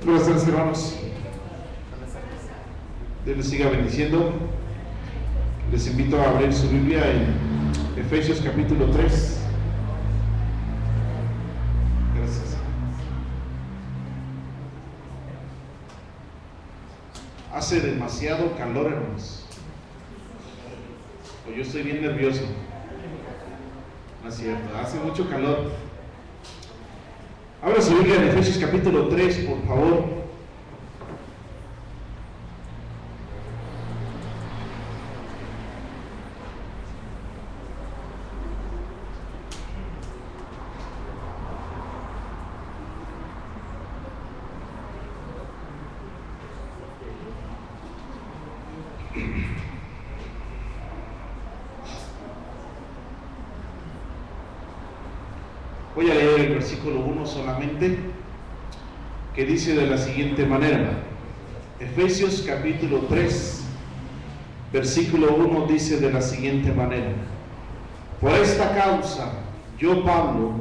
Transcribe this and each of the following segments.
Buenas tardes, hermanos. Dios les siga bendiciendo. Les invito a abrir su Biblia en Efesios capítulo 3. Gracias. Hace demasiado calor, hermanos. Yo estoy bien nervioso. No es cierto, hace mucho calor. Abra su Biblia en Efesios capítulo 3, por favor. Voy a leer el versículo 1 solamente, que dice de la siguiente manera. Efesios capítulo 3, versículo 1 dice de la siguiente manera: por esta causa, yo Pablo,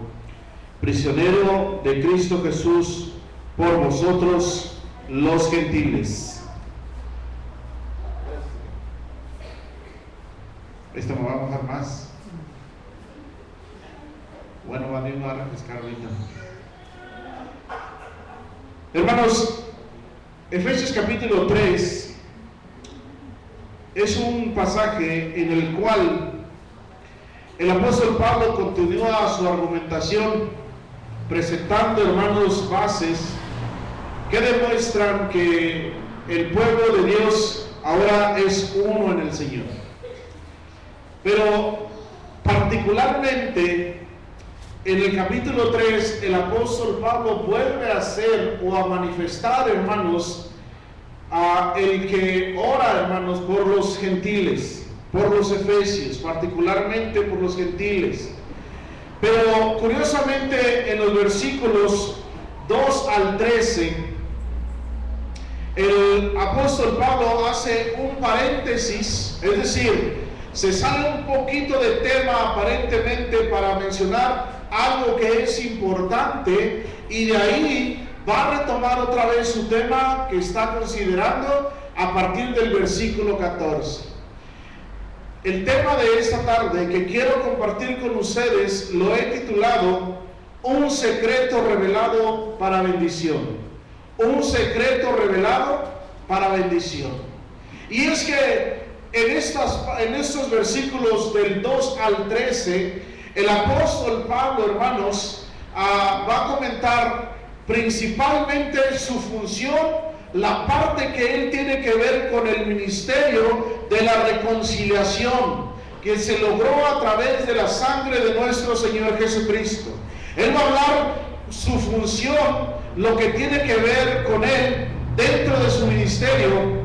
prisionero de Cristo Jesús, por vosotros los gentiles. Esto me va a bajar más. Bueno, va a refrescar ahorita. Hermanos, Efesios capítulo 3 es un pasaje en el cual el apóstol Pablo continúa su argumentación presentando, hermanos, bases que demuestran que el pueblo de Dios ahora es uno en el Señor. Pero particularmente en el capítulo 3, el apóstol Pablo vuelve a hacer o a manifestar, hermanos, a el que ora, hermanos, por los gentiles, por los efesios, particularmente por los gentiles. Pero curiosamente en los versículos 2 al 13, el apóstol Pablo hace un paréntesis, es decir, se sale un poquito de tema aparentemente para mencionar algo que es importante, y de ahí va a retomar otra vez su tema que está considerando a partir del versículo 14. El tema de esta tarde que quiero compartir con ustedes lo he titulado Un secreto revelado para bendición. Un secreto revelado para bendición. Y es que en estos versículos del 2 al 13, el apóstol Pablo, hermanos, va a comentar principalmente su función, la parte que él tiene que ver con el ministerio de la reconciliación que se logró a través de la sangre de nuestro Señor Jesucristo. Él va a hablar su función, lo que tiene que ver con él dentro de su ministerio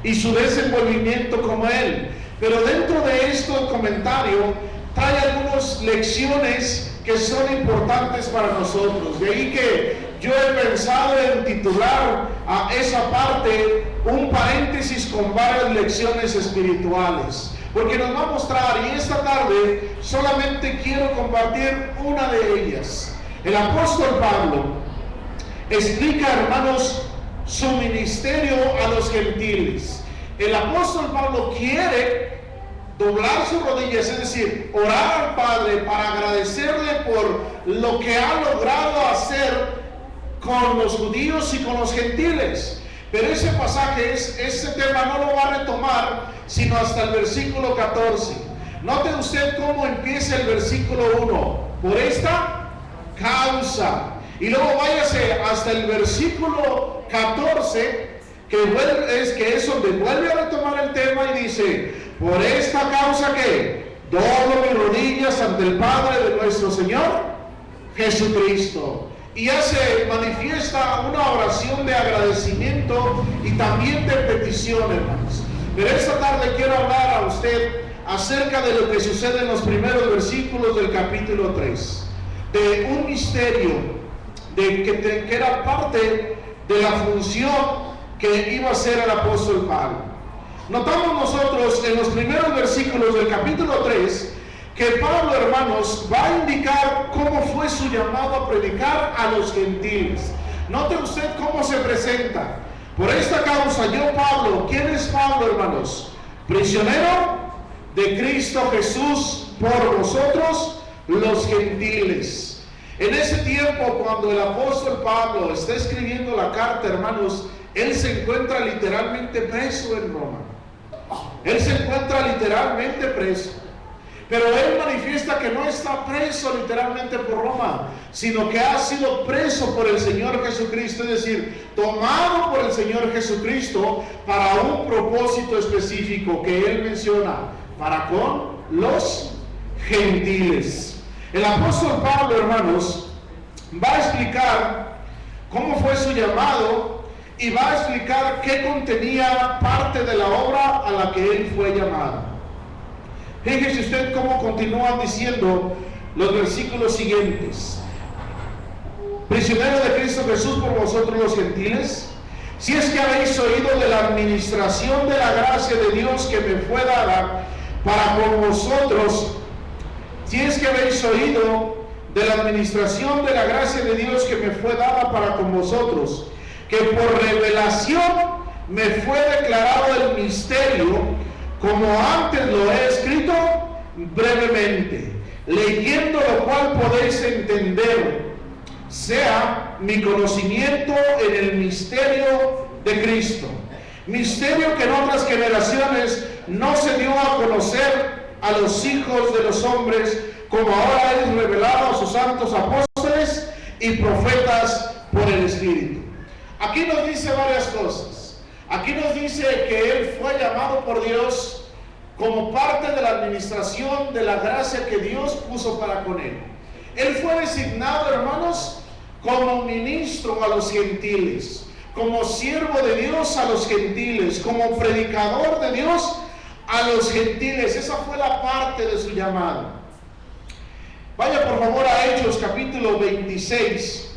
y su desenvolvimiento como él. Pero dentro de este comentario trae algunas lecciones que son importantes para nosotros. De ahí que yo he pensado en titular a esa parte un paréntesis con varias lecciones espirituales, porque nos va a mostrar, y esta tarde solamente quiero compartir una de ellas. El apóstol Pablo explica, hermanos, su ministerio a los gentiles. El apóstol Pablo quiere doblar sus rodillas, es decir, orar al Padre para agradecerle por lo que ha logrado hacer con los judíos y con los gentiles. Pero ese pasaje, ese tema no lo va a retomar sino hasta el versículo 14. Note usted cómo empieza el versículo 1, por esta causa, y luego váyase hasta el versículo 14, que es donde vuelve a retomar el tema y dice: por esta causa que doblo mis rodillas ante el Padre de nuestro Señor Jesucristo. Y ya se manifiesta una oración de agradecimiento y también de petición, hermanos. Pero esta tarde quiero hablar a usted acerca de lo que sucede en los primeros versículos del capítulo 3, de un misterio que era parte de la función que iba a hacer el apóstol Pablo. Notamos nosotros en los primeros versículos del capítulo 3 que Pablo, hermanos, va a indicar cómo fue su llamado a predicar a los gentiles. Note usted cómo se presenta. Por esta causa yo, Pablo, ¿quién es Pablo, hermanos? Prisionero de Cristo Jesús por vosotros, los gentiles. En ese tiempo, cuando el apóstol Pablo está escribiendo la carta, hermanos, él se encuentra literalmente preso en Roma. Él se encuentra literalmente preso. Pero él manifiesta que no está preso literalmente por Roma, sino que ha sido preso por el Señor Jesucristo, es decir, tomado por el Señor Jesucristo para un propósito específico que él menciona, para con los gentiles. El apóstol Pablo, hermanos, va a explicar cómo fue su llamado y va a explicar qué contenía parte de la obra a la que él fue llamado. Fíjese usted cómo continúan diciendo los versículos siguientes. Prisionero de Cristo Jesús por vosotros los gentiles, si es que habéis oído de la administración de la gracia de Dios que me fue dada para con vosotros, si es que habéis oído de la administración de la gracia de Dios que me fue dada para con vosotros, que por revelación me fue declarado el misterio, como antes lo he escrito brevemente, leyendo lo cual podéis entender, sea mi conocimiento en el misterio de Cristo, misterio que en otras generaciones no se dio a conocer a los hijos de los hombres, como ahora es revelado a sus santos apóstoles y profetas por el Espíritu. Aquí nos dice varias cosas. Aquí nos dice que él fue llamado por Dios como parte de la administración de la gracia que Dios puso para con él. Él fue designado, hermanos, como ministro a los gentiles, como siervo de Dios a los gentiles, como predicador de Dios a los gentiles. Esa fue la parte de su llamado. Vaya por favor a Hechos capítulo 26.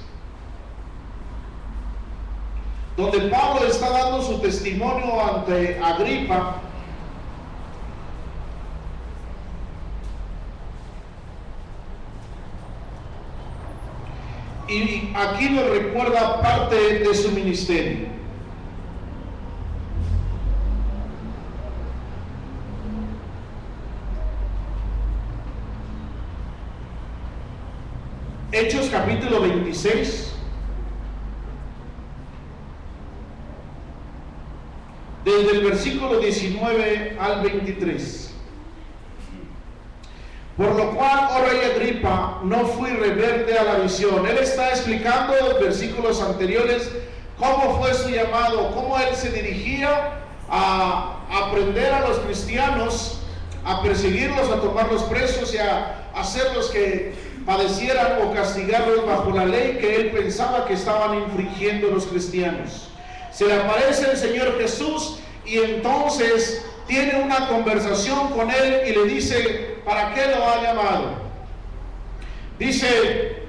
Donde Pablo está dando su testimonio ante Agripa. Y aquí nos recuerda parte de su ministerio. Hechos capítulo 26. Desde el versículo 19 al 23. Por lo cual, oh rey Agripa, no fui rebelde a la visión. Él está explicando en los versículos anteriores cómo fue su llamado, cómo él se dirigía a aprender a los cristianos, a perseguirlos, a tomarlos presos y a hacerlos que padecieran o castigarlos bajo la ley que él pensaba que estaban infringiendo los cristianos. Se le aparece el Señor Jesús y entonces tiene una conversación con él y le dice para qué lo ha llamado. Dice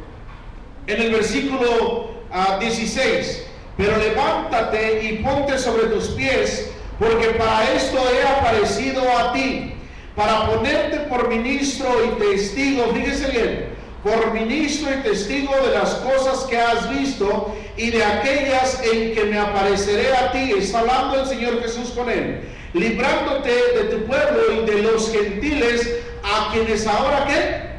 en el versículo 16: pero levántate y ponte sobre tus pies, porque para esto he aparecido a ti, para ponerte por ministro y testigo, fíjese bien, por ministro y testigo de las cosas que has visto y de aquellas en que me apareceré a ti. Está hablando el Señor Jesús con él, librándote de tu pueblo y de los gentiles, a quienes ahora ¿qué?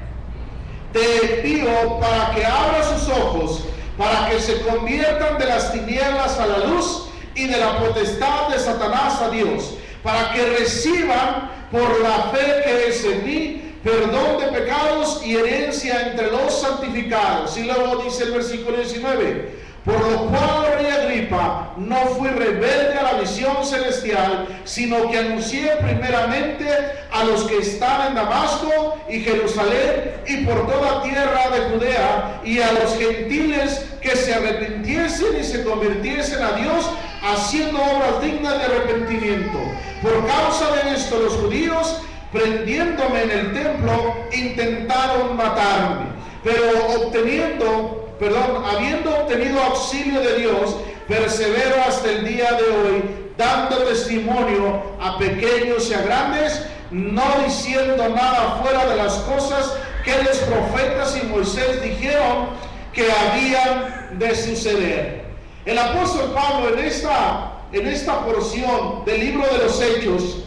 Te pido para que abras sus ojos, para que se conviertan de las tinieblas a la luz y de la potestad de Satanás a Dios, para que reciban por la fe que es en mí perdón de pecados y herencia entre los santificados. Y luego dice el versículo 19: por lo cual, rey Agripa, no fui rebelde a la visión celestial, sino que anuncié primeramente a los que están en Damasco y Jerusalén y por toda tierra de Judea, y a los gentiles que se arrepintiesen y se convirtiesen a Dios, haciendo obras dignas de arrepentimiento. Por causa de esto, los judíos, prendiéndome en el templo, intentaron matarme, pero habiendo obtenido auxilio de Dios, persevero hasta el día de hoy, dando testimonio a pequeños y a grandes, no diciendo nada fuera de las cosas que los profetas y Moisés dijeron que habían de suceder. El apóstol Pablo en esta porción del libro de los Hechos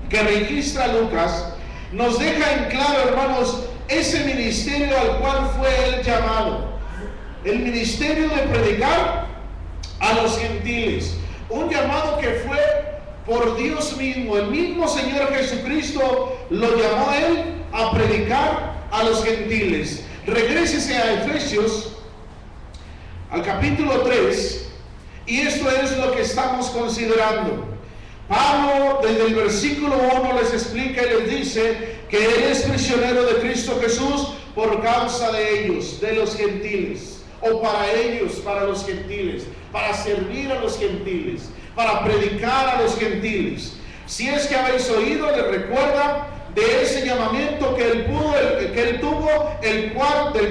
que registra Lucas, nos deja en claro, hermanos, ese ministerio al cual fue él llamado. El ministerio de predicar a los gentiles. Un llamado que fue por Dios mismo. El mismo Señor Jesucristo lo llamó a él a predicar a los gentiles. Regrésese a Efesios, al capítulo 3, y esto es lo que estamos considerando. Pablo desde el versículo 1 les explica y les dice que él es prisionero de Cristo Jesús por causa de ellos, de los gentiles, o para ellos, para los gentiles, para servir a los gentiles, para predicar a los gentiles. Si es que habéis oído, les recuerda de ese llamamiento que él tuvo, del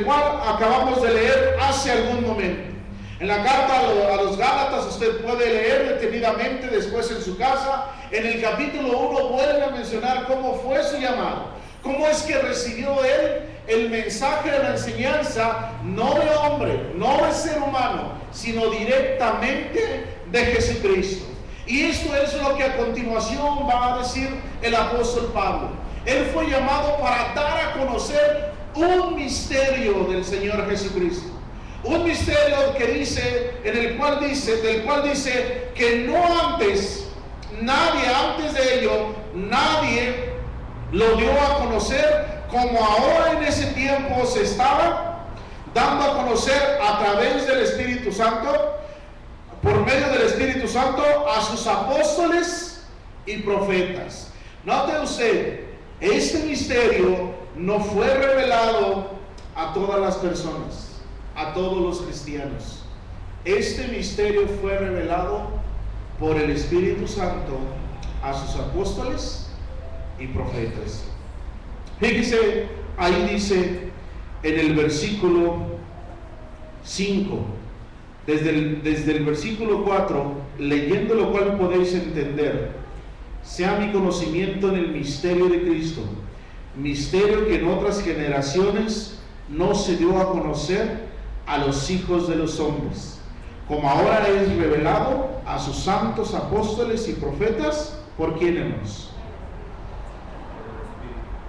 cual acabamos de leer hace algún momento. En la carta a los Gálatas usted puede leer detenidamente después en su casa. En el capítulo 1 vuelve a mencionar cómo fue su llamado, cómo es que recibió él el mensaje de la enseñanza, no de hombre, no de ser humano, sino directamente de Jesucristo. Y esto es lo que a continuación va a decir el apóstol Pablo. Él fue llamado para dar a conocer un misterio del Señor Jesucristo. Un misterio del cual dice que no antes, antes de ello, nadie lo dio a conocer como ahora en ese tiempo se estaba dando a conocer a través del Espíritu Santo, por medio del Espíritu Santo, a sus apóstoles y profetas. Note usted, este misterio no fue revelado a todas las personas, a todos los cristianos. Este misterio fue revelado por el Espíritu Santo a sus apóstoles y profetas. Fíjese, ahí dice en el versículo 5, desde el versículo 4, leyendo lo cual podéis entender: sea mi conocimiento en el misterio de Cristo, misterio que en otras generaciones no se dio a conocer a los hijos de los hombres, como ahora es revelado a sus santos apóstoles y profetas. ¿Por quién, hermanos?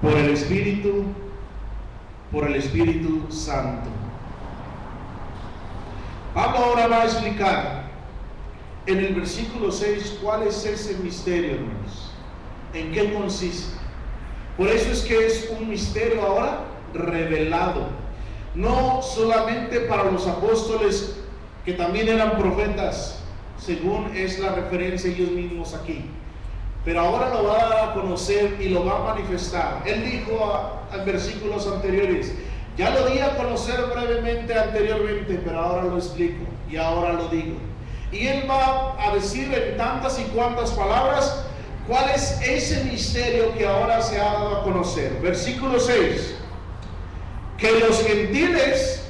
Por el Espíritu Santo. Pablo ahora va a explicar en el versículo 6 cuál es ese misterio, hermanos, en qué consiste. Por eso es que es un misterio ahora revelado, no solamente para los apóstoles, que también eran profetas, según es la referencia ellos mismos aquí, pero ahora lo va a dar a conocer y lo va a manifestar. Él dijo en versículos anteriores: ya lo di a conocer brevemente anteriormente, pero ahora lo explico y ahora lo digo. Y él va a decir en tantas y cuantas palabras cuál es ese misterio que ahora se ha dado a conocer. Versículo 6: que los gentiles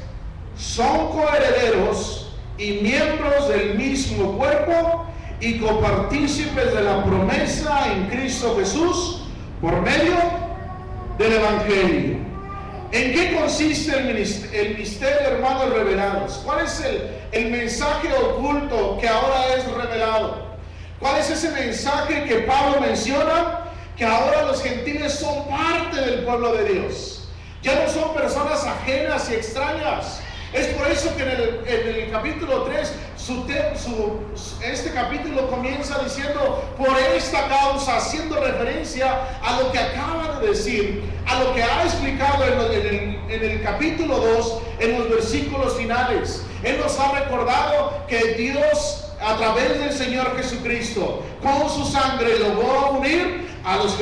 son coherederos y miembros del mismo cuerpo y copartícipes de la promesa en Cristo Jesús por medio del Evangelio. ¿En qué consiste el misterio, hermanos, revelados? ¿Cuál es el mensaje oculto que ahora es revelado? ¿Cuál es ese mensaje que Pablo menciona? Que ahora los gentiles son parte del pueblo de Dios. Ya no son personas ajenas y extrañas. Es por eso que en el capítulo 3, este capítulo comienza diciendo: por esta causa, haciendo referencia a lo que acaba de decir, a lo que ha explicado en el capítulo 2, en los versículos finales. Él nos ha recordado que Dios, a través del Señor Jesucristo, con su sangre logró unir a los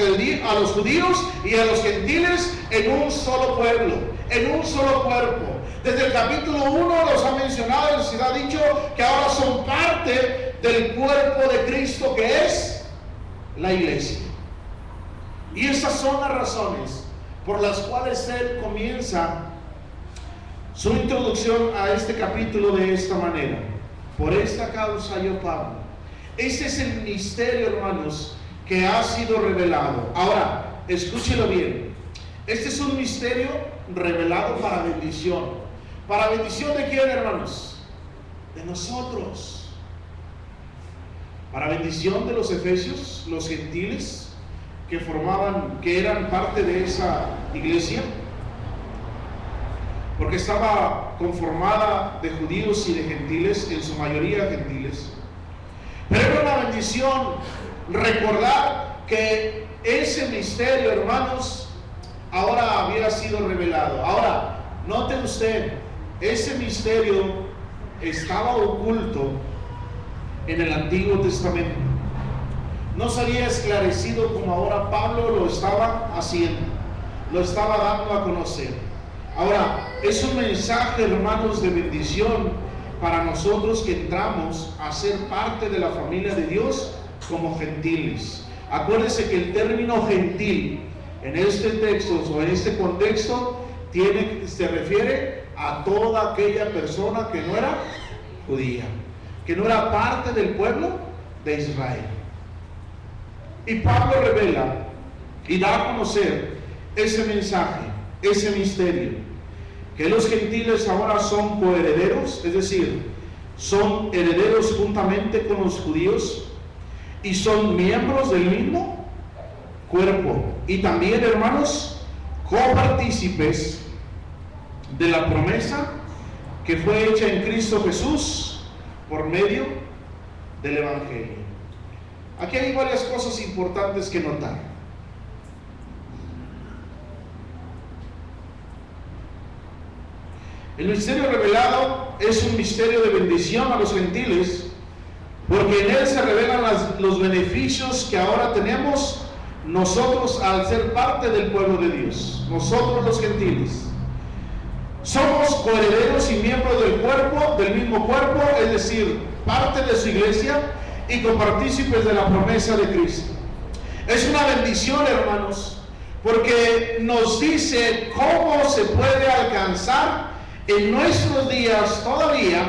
judíos y a los gentiles en un solo pueblo, en un solo cuerpo. Desde el capítulo 1 los ha mencionado, les ha dicho que ahora son parte del cuerpo de Cristo, que es la iglesia. Y esas son las razones por las cuales él comienza su introducción a este capítulo de esta manera: por esta causa yo, Pablo. Este es el misterio, hermanos, que ha sido revelado. Ahora, escúchelo bien. Este es un misterio revelado para bendición. ¿Para bendición de quién, hermanos? de nosotros. Para bendición de los efesios, los gentiles que eran parte de esa iglesia, porque estaba conformada de judíos y de gentiles, en su mayoría gentiles. Pero era una bendición recordar que ese misterio, hermanos, ahora había sido revelado. Ahora, note usted, ese misterio estaba oculto en el Antiguo Testamento. No se había esclarecido como ahora Pablo lo estaba haciendo, lo estaba dando a conocer. Ahora, es un mensaje, hermanos, de bendición para nosotros que entramos a ser parte de la familia de Dios como gentiles. Acuérdense que el término gentil en este texto o en este contexto se refiere a toda aquella persona que no era judía, que no era parte del pueblo de Israel. Y Pablo revela y da a conocer ese mensaje, ese misterio, que los gentiles ahora son coherederos, es decir, son herederos juntamente con los judíos y son miembros del mismo cuerpo. Y también, hermanos, copartícipes de la promesa que fue hecha en Cristo Jesús por medio del Evangelio. Aquí hay varias cosas importantes que notar. El misterio revelado es un misterio de bendición a los gentiles, porque en él se revelan los beneficios que ahora tenemos nosotros al ser parte del pueblo de Dios. Nosotros los gentiles somos coherederos y miembros del cuerpo, del mismo cuerpo, es decir, parte de su iglesia y copartícipes de la promesa de Cristo. Es una bendición, hermanos, porque nos dice cómo se puede alcanzar en nuestros días todavía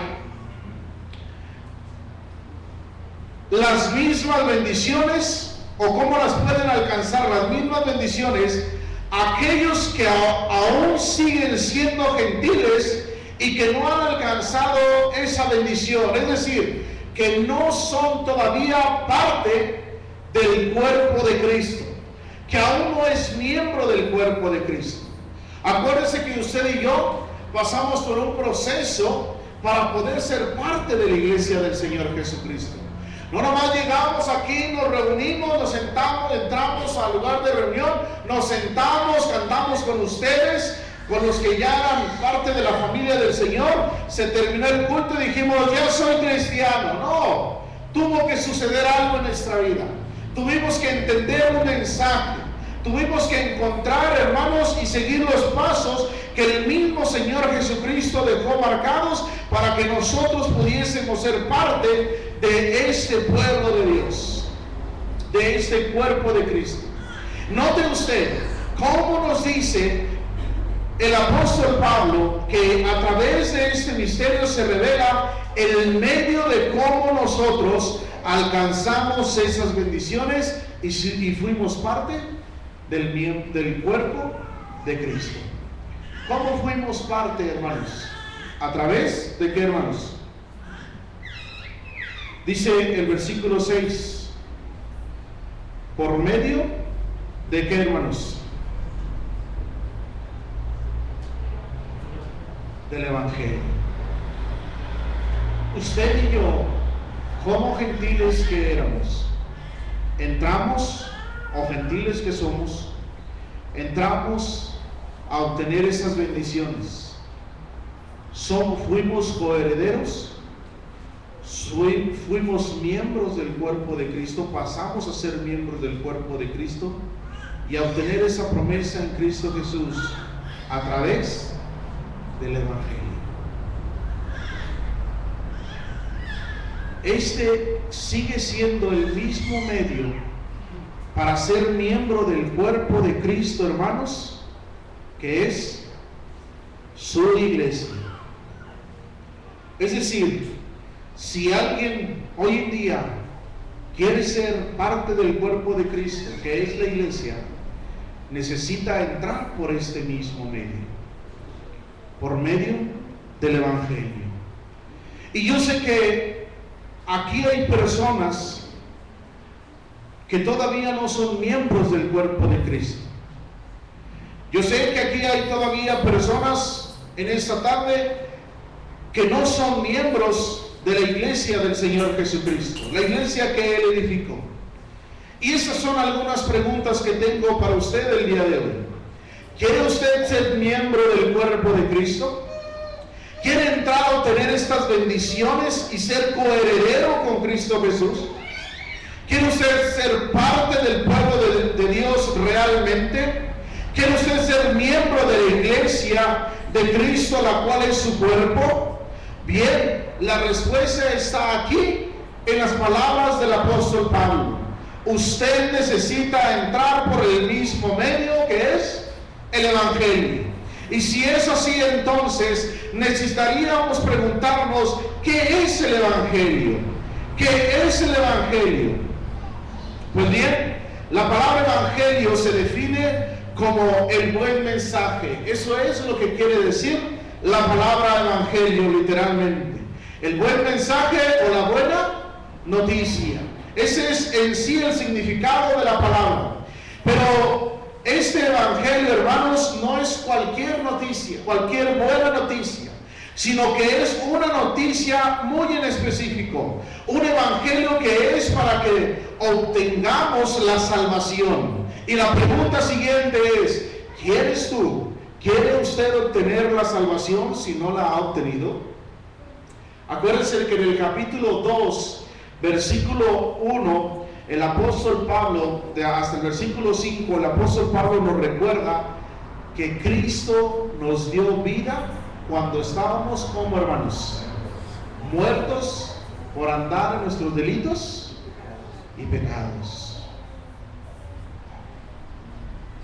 las mismas bendiciones, o cómo las pueden alcanzar las mismas bendiciones aquellos que aún siguen siendo gentiles y que no han alcanzado esa bendición, es decir, que no son todavía parte del cuerpo de Cristo, que aún no es miembro del cuerpo de Cristo. Acuérdense que usted y yo pasamos por un proceso para poder ser parte de la iglesia del Señor Jesucristo. No nomás llegamos aquí, nos reunimos, nos sentamos, entramos al lugar de reunión, nos sentamos, cantamos con ustedes, con los que ya eran parte de la familia del Señor, se terminó el culto y dijimos, ya soy cristiano. No, tuvo que suceder algo en nuestra vida. Tuvimos que entender un mensaje, tuvimos que encontrar, hermanos, y seguir los pasos que el mismo Señor Jesucristo dejó marcados para que nosotros pudiésemos ser parte de este pueblo de Dios, de este cuerpo de Cristo. Note usted cómo nos dice el apóstol Pablo que a través de este misterio se revela el medio de cómo nosotros alcanzamos esas bendiciones y fuimos parte del cuerpo de Cristo. ¿Cómo fuimos parte, hermanos? ¿A través de qué, hermanos? Dice el versículo 6, ¿por medio de qué, hermanos? Del Evangelio. Usted y yo, como gentiles que éramos, entramos, o gentiles que somos, entramos a obtener esas bendiciones. Fuimos coherederos, fuimos miembros del cuerpo de Cristo, pasamos a ser miembros del cuerpo de Cristo y a obtener esa promesa en Cristo Jesús a través del Evangelio. Este sigue siendo el mismo medio para ser miembro del cuerpo de Cristo, hermanos, que es su iglesia. Es decir, si alguien hoy en día quiere ser parte del cuerpo de Cristo, que es la iglesia, necesita entrar por este mismo medio, por medio del Evangelio. Y yo sé que aquí hay personas que todavía no son miembros del cuerpo de Cristo. Yo sé que aquí hay todavía personas en esta tarde que no son miembros de la iglesia del Señor Jesucristo, la iglesia que Él edificó. Y esas son algunas preguntas que tengo para usted el día de hoy. ¿Quiere usted ser miembro del cuerpo de Cristo? ¿Quiere entrar a obtener estas bendiciones y ser coheredero con Cristo Jesús? ¿Quiere usted ser parte del pueblo de Dios realmente? ¿Quiere usted ser miembro de la iglesia de Cristo, la cual es su cuerpo? Bien, la respuesta está aquí en las palabras del apóstol Pablo. Usted necesita entrar por el mismo medio que es el Evangelio. Y si es así, entonces necesitaríamos preguntarnos, ¿qué es el Evangelio? ¿Qué es el Evangelio? Pues bien, la palabra Evangelio se define como el buen mensaje. Eso es lo que quiere decir la palabra Evangelio literalmente. El buen mensaje o la buena noticia. Ese es en sí el significado de la palabra. Pero este Evangelio, hermanos, no es cualquier noticia, cualquier buena noticia, sino que es una noticia muy en específico. Un Evangelio que es para que obtengamos la salvación. Y la pregunta siguiente es, ¿quieres tú? ¿Quiere usted obtener la salvación si no la ha obtenido? Acuérdense que en el capítulo 2, versículo 1, el apóstol Pablo, hasta el versículo 5, el apóstol Pablo nos recuerda que Cristo nos dio vida cuando estábamos como hermanos, muertos por andar en nuestros delitos y pecados.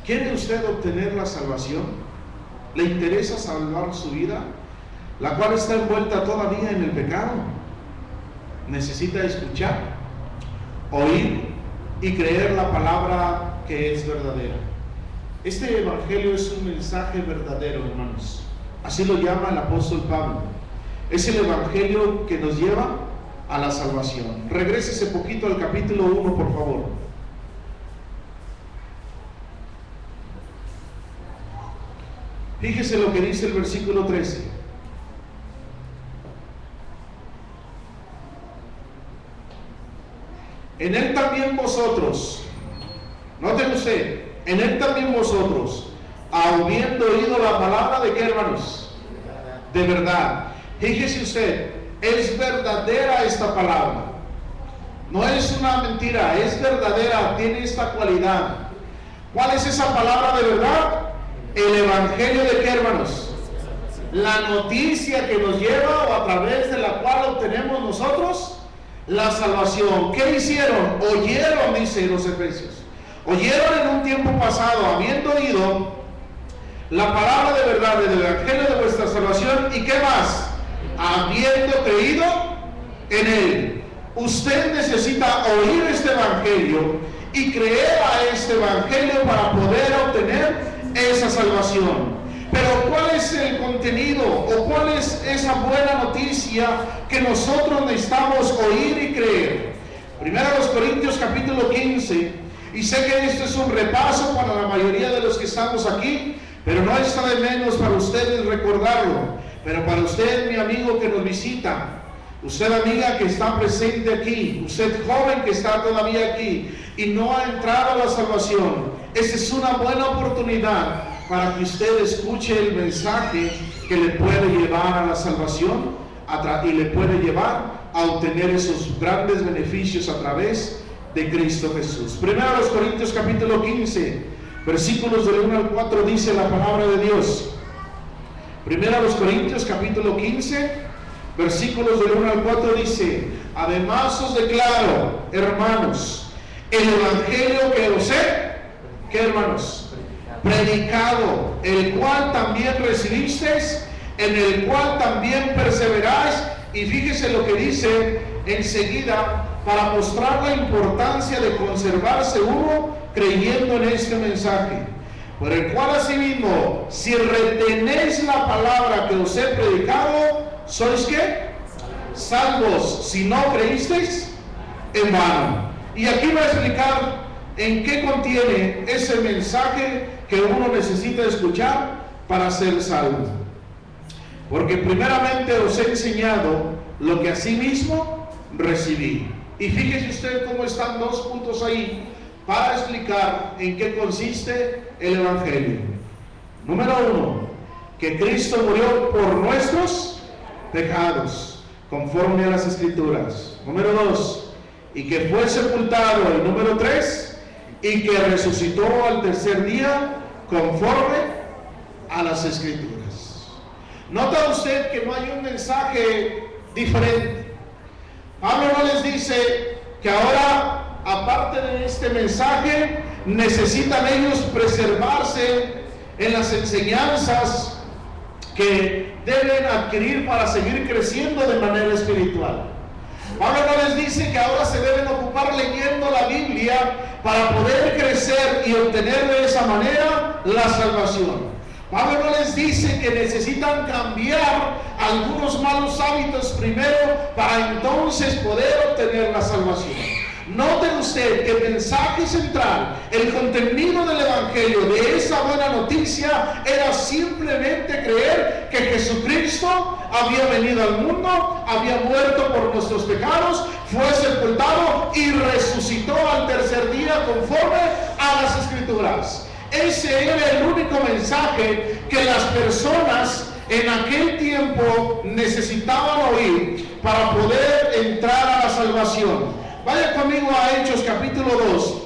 ¿Quiere usted obtener la salvación? ¿Le interesa salvar su vida, la cual está envuelta todavía en el pecado? Necesita escuchar, oír y creer la palabra que es verdadera. Este evangelio es un mensaje verdadero, hermanos. Así lo llama el apóstol Pablo. Es el evangelio que nos lleva a la salvación. Regrésese poquito al capítulo 1, por favor. Fíjese lo que dice el versículo 13. En él también vosotros, noten usted, en él también vosotros, habiendo oído la palabra de qué, hermanos, de verdad. Fíjese usted, es verdadera esta palabra, no es una mentira, es verdadera, tiene esta cualidad. ¿Cuál es esa palabra de verdad? El evangelio de qué, hermanos, la noticia que nos lleva o a través de la cual obtenemos nosotros la salvación. ¿Qué hicieron? Oyeron, dice los Efesios. Oyeron en un tiempo pasado, habiendo oído la palabra de verdad del evangelio de vuestra salvación. ¿Y qué más? Habiendo creído en él. Usted necesita oír este evangelio y creer a este evangelio para poder obtener esa salvación. Pero ¿cuál es el contenido o cuál es esa buena noticia que nosotros necesitamos oír y creer? Primero los Corintios capítulo 15, y sé que esto es un repaso para la mayoría de los que estamos aquí, pero no está de menos para ustedes recordarlo. Pero para usted, mi amigo que nos visita, usted amiga que está presente aquí, usted joven que está todavía aquí y no ha entrado a la salvación, esa es una buena oportunidad para que usted escuche el mensaje que le puede llevar a la salvación y le puede llevar a obtener esos grandes beneficios a través de Cristo Jesús. Primero los Corintios capítulo 15, versículos del 1 al 4 dice la palabra de Dios. Primero los Corintios capítulo 15, versículos del 1 al 4 dice: además os declaro, hermanos, el evangelio que os he, ¿qué, hermanos? Predicado, el cual también recibisteis, en el cual también perseveráis. Y fíjese lo que dice enseguida, para mostrar la importancia de conservarse uno creyendo en este mensaje, por el cual asimismo, si retenéis la palabra que os he predicado, ¿sois qué? salvos si no creísteis en vano. Y aquí voy a explicar en qué contiene ese mensaje que uno necesita escuchar para ser salvo. Porque primeramente os he enseñado lo que asimismo recibí. Y fíjese usted cómo están dos puntos ahí para explicar en qué consiste el Evangelio. Número 1, que Cristo murió por nuestros pecados, conforme a las Escrituras. Número 2, y que fue sepultado. Y número 3, y que resucitó al tercer día, conforme a las Escrituras. ¿Nota usted que no hay un mensaje diferente? Pablo no les dice que ahora, aparte de este mensaje, necesitan ellos preservarse en las enseñanzas que deben adquirir para seguir creciendo de manera espiritual. Pablo no les dice que ahora se deben ocupar leyendo la Biblia para poder crecer y obtener de esa manera la salvación. Pablo no les dice que necesitan cambiar algunos malos hábitos primero para entonces poder obtener la salvación. Note usted que el mensaje central, el contenido del Evangelio, de esa buena noticia, era simplemente creer que Jesucristo había venido al mundo, había muerto por nuestros pecados, fue sepultado y resucitó al tercer día conforme a las Escrituras. Ese era el único mensaje que las personas en aquel tiempo necesitaban oír para poder entrar a la salvación. Vaya conmigo a Hechos capítulo 2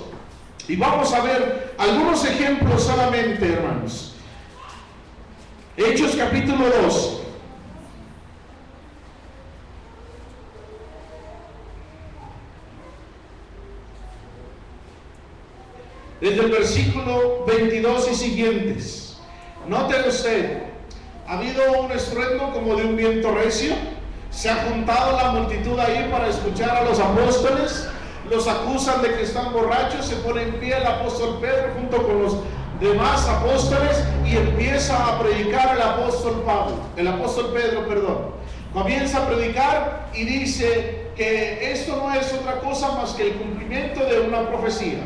y vamos a ver algunos ejemplos solamente, hermanos. Hechos capítulo 2. Desde el versículo 22 y siguientes. Note usted, ha habido un estruendo como de un viento recio. Se ha juntado la multitud ahí para escuchar a los apóstoles. Los acusan de que están borrachos. Se pone en pie el apóstol Pedro junto con los demás apóstoles y empieza a predicar el apóstol Pedro. Comienza a predicar y dice que esto no es otra cosa más que el cumplimiento de una profecía.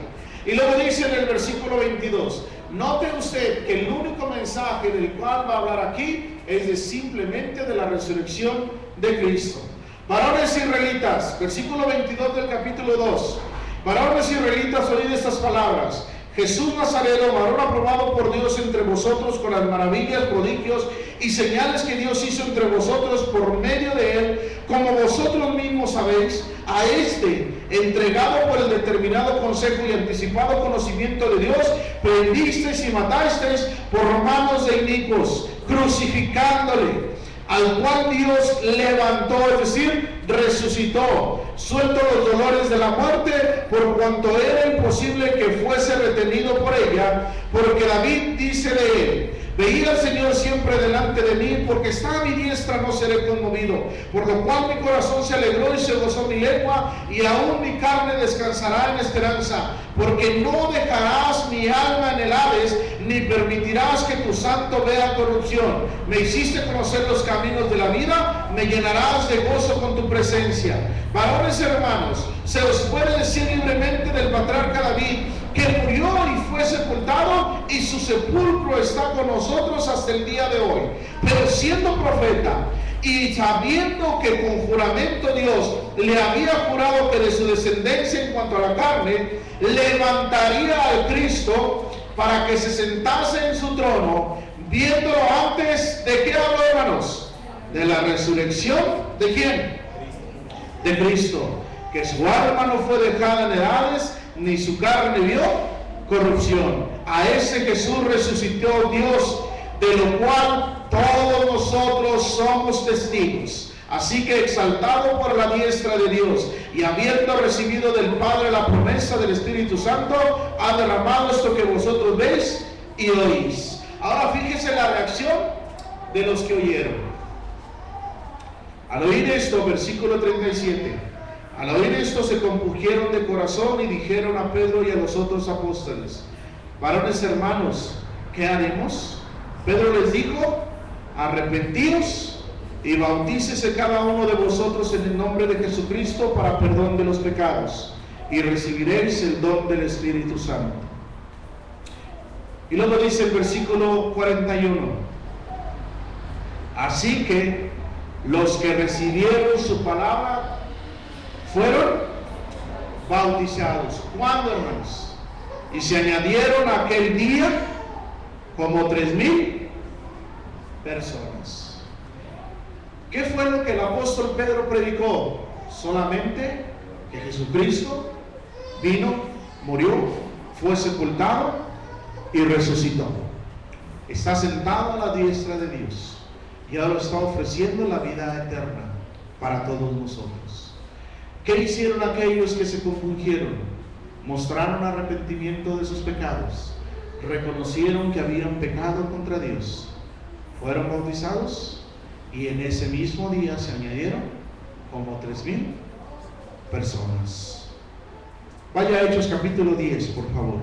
Y luego dice en el versículo 22, note usted que el único mensaje del cual va a hablar aquí es simplemente de la resurrección de Cristo. Varones israelitas, versículo 22 del capítulo 2. Varones israelitas, oíd estas palabras. Jesús Nazareno, varón aprobado por Dios entre vosotros con las maravillas, prodigios y señales que Dios hizo entre vosotros por medio de él, como vosotros mismos sabéis, a este, entregado por el determinado consejo y anticipado conocimiento de Dios, prendisteis y matasteis por manos de inicuos, crucificándole, al cual Dios levantó, es decir, resucitó, suelto los dolores de la muerte, por cuanto era imposible que fuese retenido por ella, porque David dice de él: veía al Señor siempre delante de mí, porque está a mi diestra, no seré conmovido. Por lo cual mi corazón se alegró y se gozó mi lengua, y aún mi carne descansará en esperanza. Porque no dejarás mi alma en el Hades, ni permitirás que tu santo vea corrupción. Me hiciste conocer los caminos de la vida, me llenarás de gozo con tu presencia. Varones hermanos, se os puede decir libremente del patriarca David, que murió y fue sepultado, y su sepulcro está con nosotros hasta el día de hoy. Pero siendo profeta y sabiendo que con juramento Dios le había jurado que de su descendencia en cuanto a la carne levantaría al Cristo para que se sentase en su trono, viéndolo antes, ¿de qué habló, hermanos? De la resurrección, ¿de quién? De Cristo, que su alma no fue dejada en el Hades, ni su carne vio corrupción. A ese Jesús resucitó Dios, de lo cual todos nosotros somos testigos. Así que, exaltado por la diestra de Dios y habiendo recibido del Padre la promesa del Espíritu Santo, ha derramado esto que vosotros veis y oís. Ahora fíjese la reacción de los que oyeron. Al oír esto, versículo 37, al oír esto se compungieron de corazón y dijeron a Pedro y a los otros apóstoles: varones hermanos, ¿qué haremos? Pedro les dijo: arrepentíos y bautícese cada uno de vosotros en el nombre de Jesucristo para perdón de los pecados, y recibiréis el don del Espíritu Santo. Y luego dice el versículo 41: así que los que recibieron su palabra fueron bautizados. ¿Cuándo, hermanos? Y se añadieron aquel día como 3,000 personas. ¿Qué fue lo que el apóstol Pedro predicó? Solamente que Jesucristo vino, murió, fue sepultado y resucitó. Está sentado a la diestra de Dios y ahora está ofreciendo la vida eterna para todos nosotros. ¿Qué hicieron aquellos que se compungieron? Mostraron arrepentimiento de sus pecados, reconocieron que habían pecado contra Dios, fueron bautizados, y en ese mismo día se añadieron como 3,000 personas. Vaya a Hechos capítulo 10, por favor.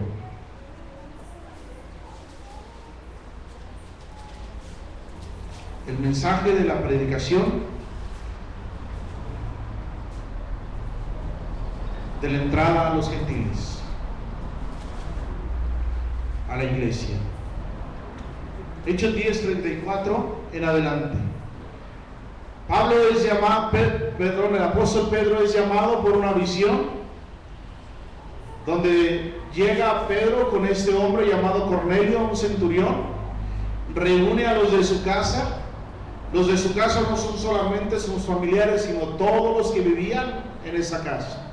El mensaje de la predicación de la entrada a los gentiles, a la iglesia. Hechos 10:34 en adelante. Pablo es llamado, el apóstol Pedro es llamado por una visión donde llega Pedro con este hombre llamado Cornelio, un centurión, reúne a los de su casa. Los de su casa no son solamente sus familiares, sino todos los que vivían en esa casa.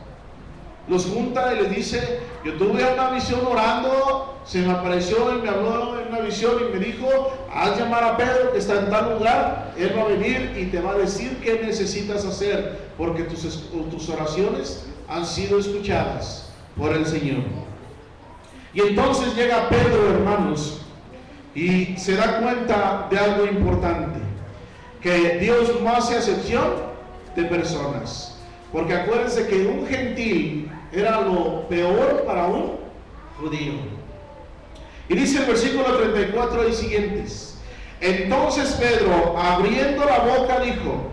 Los junta y les dice: yo tuve una visión orando, se me apareció y me habló en una visión y me dijo: haz llamar a Pedro que está en tal lugar, él va a venir y te va a decir qué necesitas hacer, porque tus oraciones han sido escuchadas por el Señor. Y entonces llega Pedro, hermanos, y se da cuenta de algo importante, que Dios no hace acepción de personas, porque acuérdense que un gentil era lo peor para un judío. Y dice el versículo 34 y siguientes: entonces Pedro, abriendo la boca, dijo: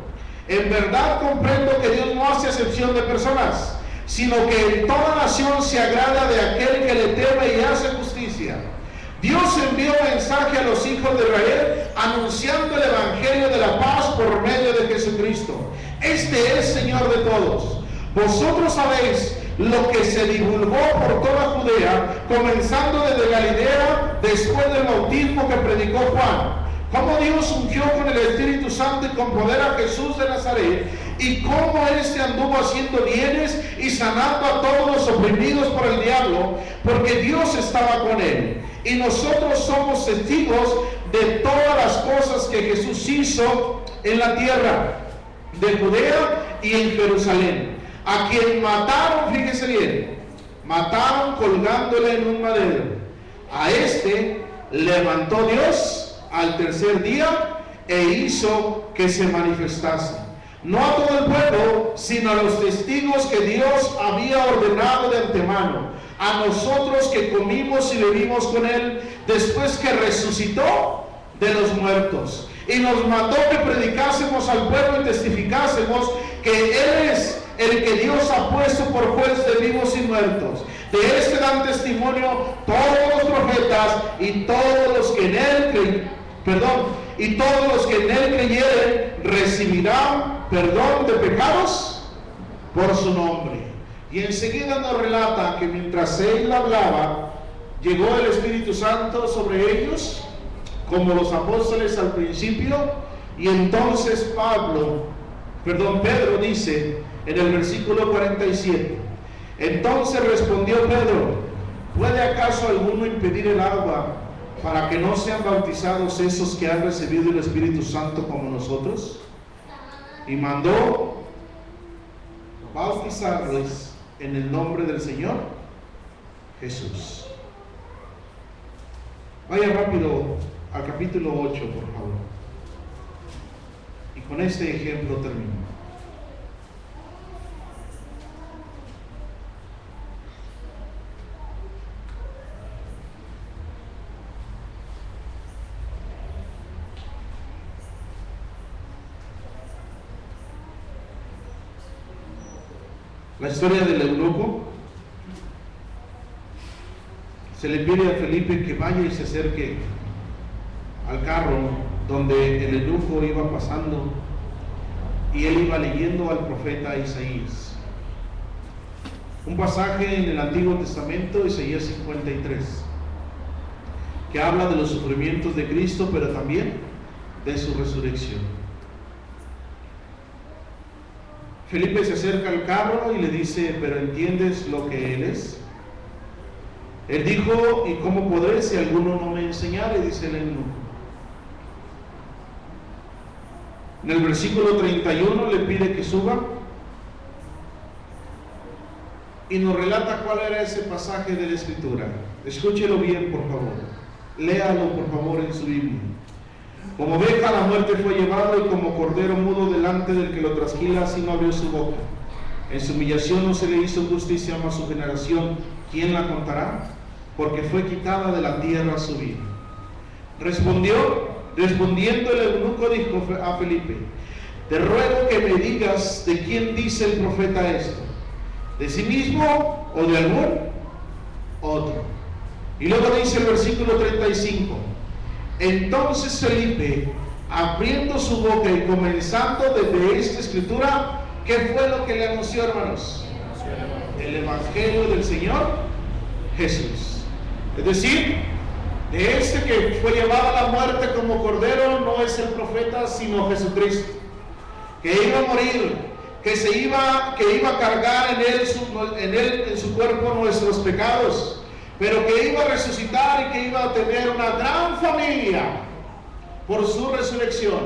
en verdad comprendo que Dios no hace acepción de personas, sino que en toda nación se agrada de aquel que le teme y hace justicia. Dios envió mensaje a los hijos de Israel anunciando el evangelio de la paz por medio de Jesucristo. Este es Señor de todos. Vosotros sabéis lo que se divulgó por toda Judea, comenzando desde Galilea, después del bautismo que predicó Juan, cómo Dios ungió con el Espíritu Santo y con poder a Jesús de Nazaret, y cómo éste anduvo haciendo bienes y sanando a todos los oprimidos por el diablo, porque Dios estaba con él. Y nosotros somos testigos de todas las cosas que Jesús hizo en la tierra de Judea y en Jerusalén, a quien mataron, fíjese bien, mataron colgándole en un madero. A este levantó Dios al tercer día e hizo que se manifestase, no a todo el pueblo, sino a los testigos que Dios había ordenado de antemano, a nosotros que comimos y bebimos con él después que resucitó de los muertos, y nos mandó que predicásemos al pueblo y testificásemos que él es el que Dios ha puesto por juez de vivos y muertos. De este dan testimonio todos los profetas, y todos los que en él creyeren recibirán perdón de pecados por su nombre. Y enseguida nos relata que mientras él hablaba, llegó el Espíritu Santo sobre ellos, como los apóstoles al principio. Y entonces Pedro dice en el versículo 47: entonces respondió Pedro: ¿puede acaso alguno impedir el agua para que no sean bautizados esos que han recibido el Espíritu Santo como nosotros? Y mandó bautizarles en el nombre del Señor Jesús. Vaya rápido al capítulo 8, por favor. Y con este ejemplo termino. la historia del eunuco. Se le pide a Felipe que vaya y se acerque al carro donde el eunuco iba pasando, y él iba leyendo al profeta Isaías. Un pasaje en el Antiguo Testamento, Isaías 53, que habla de los sufrimientos de Cristo, pero también de su resurrección. Felipe se acerca al carro y le dice: ¿pero entiendes lo que Él es? Él dijo: ¿y cómo podré si alguno no me enseñare? Dice el eunuco. En el versículo 31 le pide que suba y nos relata cuál era ese pasaje de la Escritura. Escúchelo bien, por favor. Léalo, por favor, en su Biblia. Como oveja a la muerte fue llevado, y como cordero mudo delante del que lo trasquila, así no abrió su boca. En su humillación no se le hizo justicia a su generación. ¿Quién la contará? Porque fue quitada de la tierra su vida. Respondiendo el eunuco dijo a Felipe: te ruego que me digas de quién dice el profeta esto, de sí mismo o de algún otro. Y luego dice el versículo 35: entonces Felipe, abriendo su boca y comenzando desde esta escritura, ¿qué fue lo que le anunció, hermanos? El evangelio del Señor Jesús. Es decir, de este que fue llevado a la muerte como cordero no es el profeta, sino Jesucristo, que iba a morir, que iba a cargar en su cuerpo nuestros pecados, pero que iba a resucitar y que iba a tener una gran familia por su resurrección,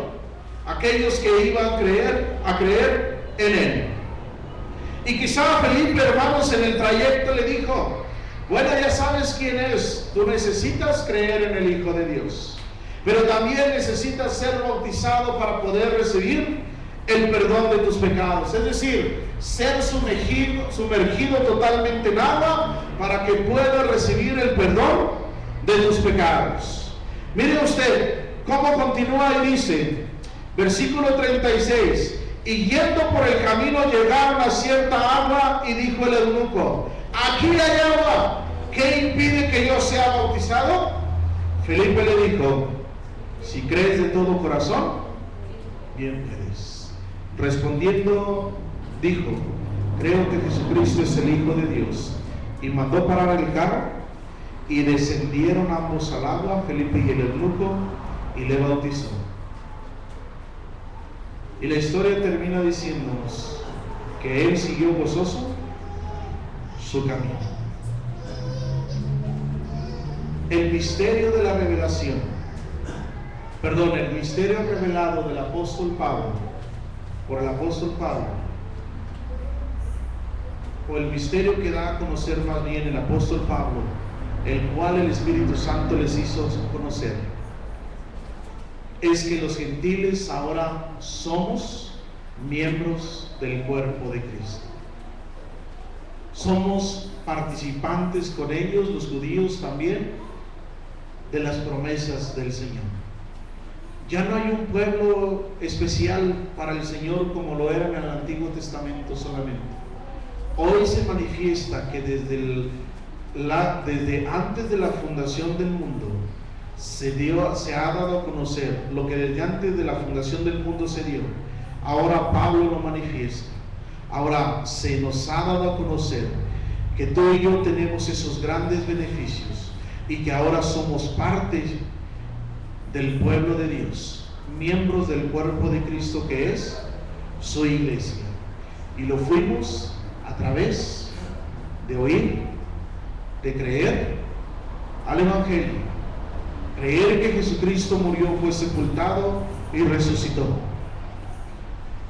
aquellos que iban a creer en Él. Y quizá Felipe, hermanos, en el trayecto le dijo: bueno, ya sabes quién es, tú necesitas creer en el Hijo de Dios, pero también necesitas ser bautizado para poder recibir el perdón de tus pecados, es decir, ser sumergido totalmente en agua para que puedas recibir el perdón de tus pecados. Mire usted cómo continúa y dice, versículo 36: y yendo por el camino llegaron a cierta agua, y dijo el eunuco: aquí hay agua, ¿qué impide que yo sea bautizado? Felipe le dijo: si crees de todo corazón, bien puedes. Respondiendo dijo: creo que Jesucristo es el Hijo de Dios. Y mandó parar el carro, y descendieron ambos al agua, Felipe y el eunuco, y le bautizó. Y la historia termina diciéndonos que él siguió gozoso su camino. El misterio de la revelación, el misterio revelado del apóstol Pablo, por el apóstol Pablo, o el misterio que da a conocer más bien el apóstol Pablo, el cual el Espíritu Santo les hizo conocer, es que los gentiles ahora somos miembros del cuerpo de Cristo. Somos participantes con ellos, los judíos también, de las promesas del Señor. Ya no hay un pueblo especial para el Señor como lo era en el Antiguo Testamento solamente. Hoy se manifiesta que desde antes de la fundación del mundo se ha dado a conocer lo que desde antes de la fundación del mundo se dio. Ahora Pablo lo manifiesta. Ahora se nos ha dado a conocer que tú y yo tenemos esos grandes beneficios y que ahora somos parte del pueblo de Dios, miembros del cuerpo de Cristo, que es su iglesia. Y lo fuimos a través de oír, de creer al Evangelio, creer que Jesucristo murió, fue sepultado y resucitó.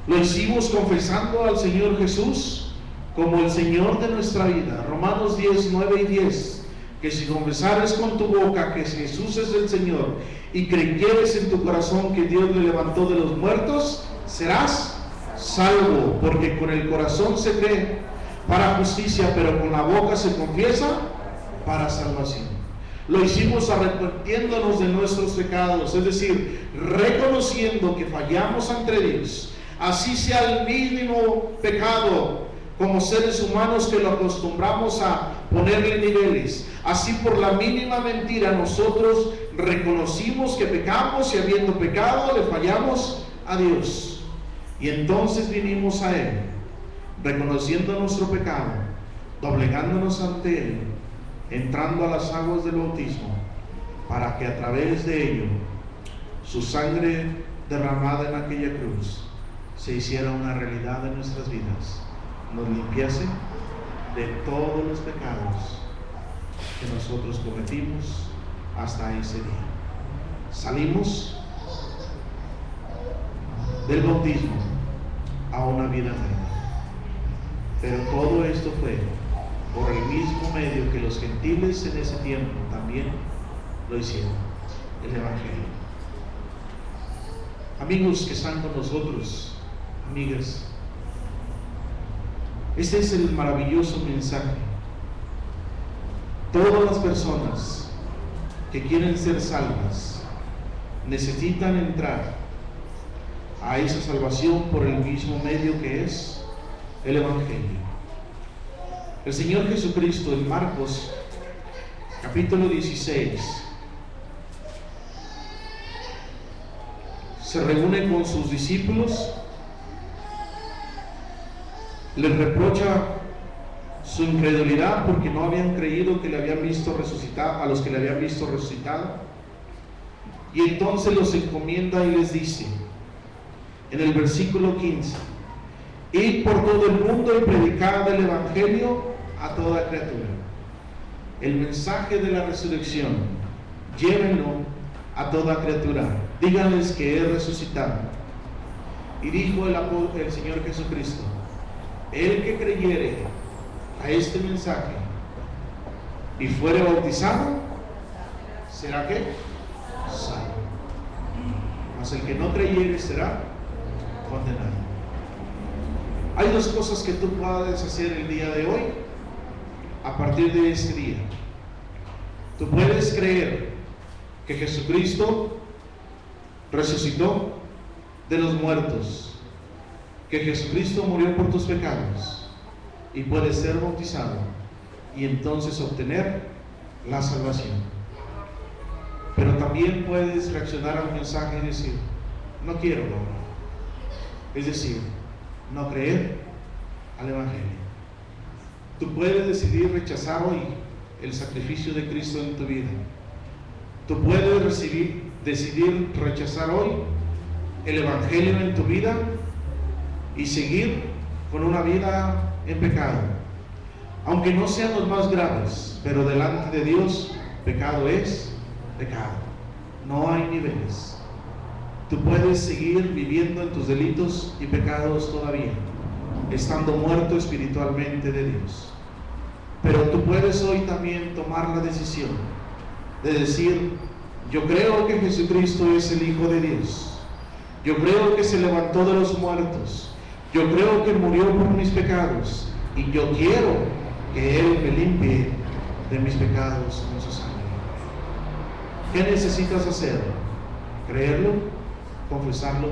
Lo hicimos confesando al Señor Jesús como el Señor de nuestra vida. Romanos 10, 9 y 10. Que si confesares con tu boca que Jesús es el Señor y creyeres en tu corazón que Dios le levantó de los muertos, serás salvo, porque con el corazón se cree para justicia, pero con la boca se confiesa para salvación. Lo hicimos arrepintiéndonos de nuestros pecados, es decir, reconociendo que fallamos ante Dios, así sea el mínimo pecado, como seres humanos que lo acostumbramos a ponerle niveles. Así, por la mínima mentira nosotros reconocimos que pecamos, y habiendo pecado le fallamos a Dios. Y entonces vinimos a Él, reconociendo nuestro pecado, doblegándonos ante Él, entrando a las aguas del bautismo, para que a través de ello su sangre derramada en aquella cruz se hiciera una realidad en nuestras vidas, nos limpiase de todos los pecados que nosotros cometimos hasta ese día. Salimos del bautismo a una vida eterna. Pero todo esto fue por el mismo medio que los gentiles en ese tiempo también lo hicieron, el Evangelio. Amigos que están con nosotros, amigas, este es el maravilloso mensaje. Todas las personas que quieren ser salvas necesitan entrar a esa salvación por el mismo medio que es el Evangelio. El Señor Jesucristo en Marcos capítulo 16 se reúne con sus discípulos, les reprocha su incredulidad porque no habían creído que le habían visto resucitar, a los que le habían visto resucitado, y entonces los encomienda y les dice en el versículo 15: id por todo el mundo y predicad el Evangelio a toda criatura. El mensaje de la resurrección, llévenlo a toda criatura, díganles que he resucitado. Y dijo el Señor Jesucristo: el que creyere a este mensaje y fuere bautizado, ¿será qué? Salvo. Mas el que no creyere será condenado. Hay dos cosas que tú puedes hacer el día de hoy a partir de este día. Tú puedes creer que Jesucristo resucitó de los muertos, que Jesucristo murió por tus pecados, y puedes ser bautizado y entonces obtener la salvación. Pero también puedes reaccionar al mensaje y decir: no quiero, no. Es decir, no creer al Evangelio. Tú puedes decidir rechazar hoy el sacrificio de Cristo en tu vida. Tú puedes decidir rechazar hoy el Evangelio en tu vida y seguir con una vida en pecado. Aunque no sean los más graves, pero delante de Dios, pecado es pecado. No hay niveles. Tú puedes seguir viviendo en tus delitos y pecados todavía, estando muerto espiritualmente de Dios. Pero tú puedes hoy también tomar la decisión de decir: yo creo que Jesucristo es el Hijo de Dios. Yo creo que se levantó de los muertos. Yo creo que murió por mis pecados. Y yo quiero que Él me limpie de mis pecados con su sangre. ¿Qué necesitas hacer? Creerlo, confesarlo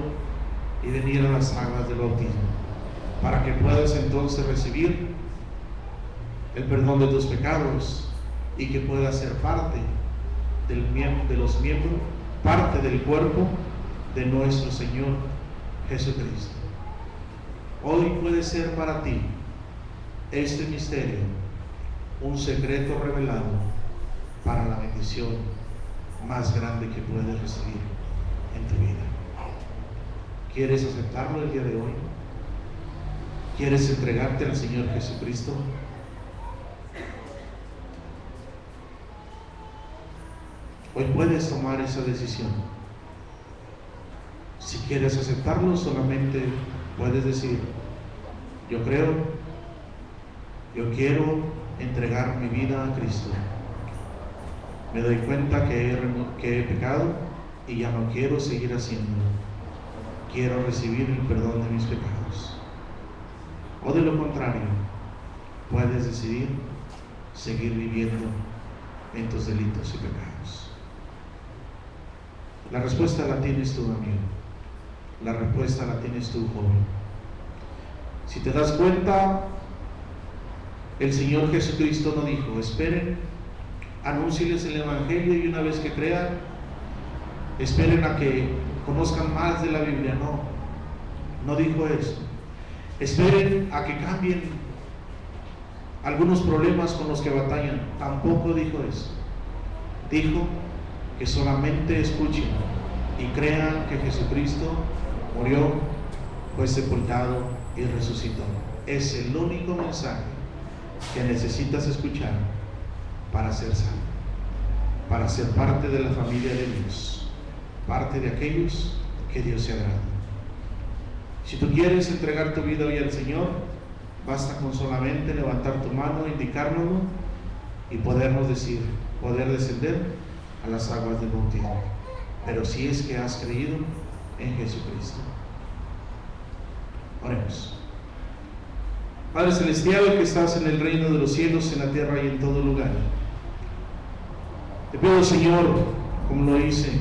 y venir a las aguas del bautismo, para que puedas entonces recibir el perdón de tus pecados y que puedas ser parte de los miembros, parte del cuerpo de nuestro Señor Jesucristo. Hoy puede ser para ti este misterio un secreto revelado para la bendición más grande que puedes recibir en tu vida. ¿Quieres aceptarlo el día de hoy? ¿Quieres entregarte al Señor Jesucristo? Hoy puedes tomar esa decisión. Si quieres aceptarlo, solamente puedes decir: yo creo, yo quiero entregar mi vida a Cristo. Me doy cuenta que he pecado y ya no quiero seguir haciéndolo. Quiero recibir el perdón de mis pecados. O de lo contrario, puedes decidir seguir viviendo en tus delitos y pecados. La respuesta la tienes tú, amigo. La respuesta la tienes tú, joven. Si te das cuenta El Señor Jesucristo no dijo: esperen, anúncieles el Evangelio y una vez que crean, esperen a que conozcan más de la Biblia. No dijo eso. Esperen a que cambien algunos problemas con los que batallan. Tampoco dijo eso. Dijo que solamente escuchen y crean que Jesucristo murió, fue sepultado y resucitó. Es el único mensaje que necesitas escuchar para ser salvo, para ser parte de la familia de Dios, parte de aquellos que Dios se agrada. Si tú quieres entregar tu vida hoy al Señor, basta con solamente levantar tu mano, indicárnoslo y poder descender a las aguas del bautismo. Pero si es que has creído en Jesucristo. Oremos. Padre Celestial, que estás en el reino de los cielos, en la tierra y en todo lugar, te pido, Señor, como lo hice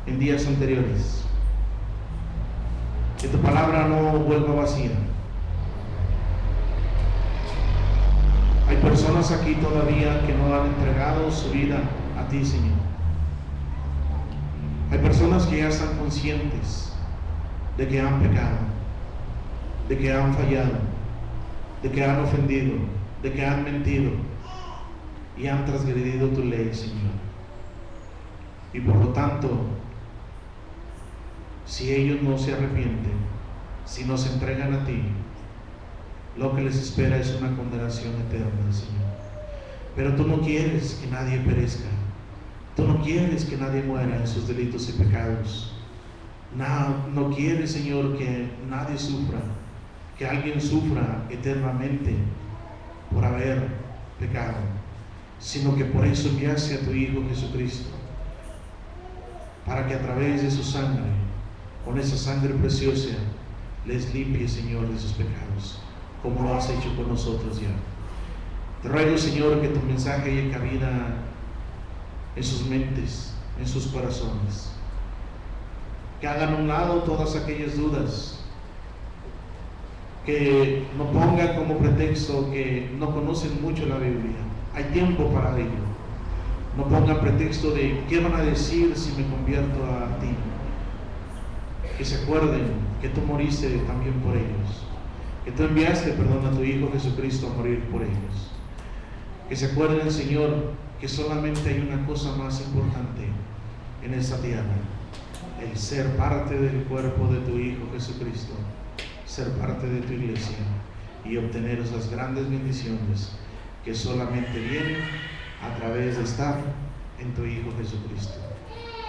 en días anteriores, que tu palabra no vuelva vacía. Hay personas aquí todavía que no han entregado su vida a ti, Señor. Hay personas que ya están conscientes de que han pecado, de que han fallado, de que han ofendido, de que han mentido y han transgredido tu ley, Señor. Y por lo tanto, si ellos no se arrepienten, si no se entregan a ti, lo que les espera es una condenación eterna, Señor. Pero tú no quieres que nadie perezca. Tú no quieres que nadie muera en sus delitos y pecados. No quieres, Señor, que nadie sufra, que alguien sufra eternamente por haber pecado, sino que por eso enviaste a tu Hijo Jesucristo, para que a través de su sangre, con esa sangre preciosa, les limpie, Señor, de sus pecados, como lo has hecho con nosotros ya. Te ruego, Señor, que tu mensaje haya cabida en sus mentes, en sus corazones, que hagan a un lado todas aquellas dudas, que no pongan como pretexto que no conocen mucho la Biblia. Hay tiempo para ello. No pongan pretexto de qué van a decir si me convierto a ti. Que se acuerden que tú moriste también por ellos, que tú enviaste, a tu Hijo Jesucristo a morir por ellos. Que se acuerden, Señor, que solamente hay una cosa más importante en esta tierra: el ser parte del cuerpo de tu Hijo Jesucristo, ser parte de tu iglesia y obtener esas grandes bendiciones que solamente vienen a través de estar en tu Hijo Jesucristo.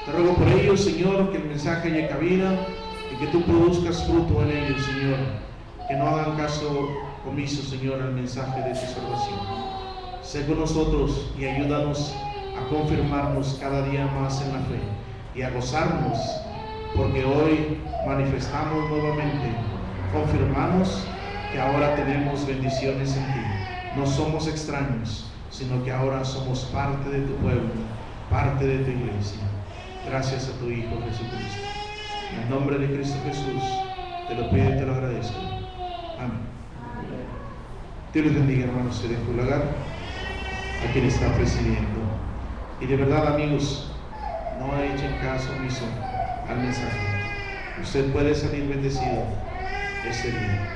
Te ruego por ellos, Señor, que el mensaje haya cabida y que tú produzcas fruto en ellos, Señor, que no hagan caso omiso, Señor, al mensaje de tu salvación. Sé con nosotros y ayúdanos a confirmarnos cada día más en la fe y a gozarnos, porque hoy manifestamos nuevamente, confirmamos que ahora tenemos bendiciones en ti. No somos extraños, sino que ahora somos parte de tu pueblo, parte de tu iglesia. Gracias a tu Hijo Jesucristo. En el nombre de Cristo Jesús, te lo pido y te lo agradezco. Amén. Dios les bendiga, hermanos, se dejo el lugar a quien está presidiendo. Y de verdad, amigos, no echen caso omiso al mensaje. Usted puede salir bendecido ese día.